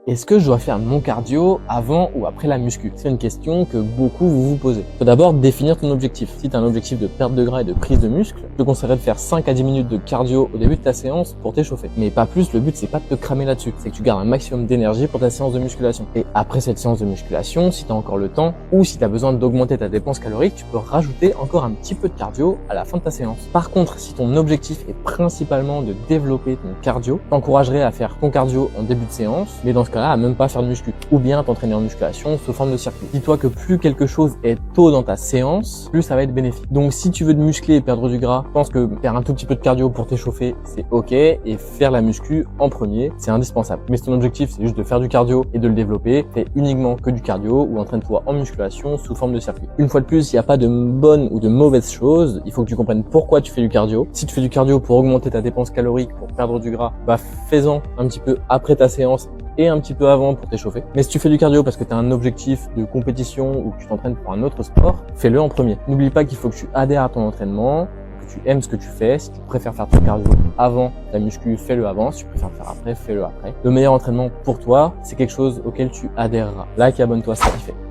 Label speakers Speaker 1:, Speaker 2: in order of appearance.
Speaker 1: Est-ce que je dois faire mon cardio avant ou après la muscu? C'est une question que beaucoup vous posez. Faut d'abord définir ton objectif. Si tu as un objectif de perte de gras et de prise de muscle, je te conseillerais de faire 5 à 10 minutes de cardio au début de ta séance pour t'échauffer. Mais pas plus, le but c'est pas de te cramer là-dessus. C'est que tu gardes un maximum d'énergie pour ta séance de musculation. Et après cette séance de musculation, si tu as encore le temps ou si tu as besoin d'augmenter ta dépense calorique, tu peux rajouter encore un petit peu de cardio à la fin de ta séance. Par contre, si ton objectif est principalement de développer ton cardio, je t'encouragerais à faire ton cardio en début de séance, mais dans ce cas-là, à même pas faire de muscu, ou bien t'entraîner en musculation sous forme de circuit. Dis-toi que plus quelque chose est tôt dans ta séance, plus ça va être bénéfique. Donc si tu veux te muscler et perdre du gras, je pense que faire un tout petit peu de cardio pour t'échauffer, c'est ok, et faire la muscu en premier, c'est indispensable. Mais si ton objectif c'est juste de faire du cardio et de le développer, fais uniquement que du cardio ou entraîne-toi en musculation sous forme de circuit. Une fois de plus, il n'y a pas de bonne ou de mauvaise chose, il faut que tu comprennes pourquoi tu fais du cardio. Si tu fais du cardio pour augmenter ta dépense calorique, pour perdre du gras, bah fais-en un petit peu après ta séance et un petit peu avant pour t'échauffer. Mais si tu fais du cardio parce que tu as un objectif de compétition ou que tu t'entraînes pour un autre sport, fais-le en premier. N'oublie pas qu'il faut que tu adhères à ton entraînement, que tu aimes ce que tu fais. Si tu préfères faire ton cardio avant ta muscu, fais-le avant. Si tu préfères le faire après, fais-le après. Le meilleur entraînement pour toi, c'est quelque chose auquel tu adhèreras. Like et abonne-toi si tu kiffes.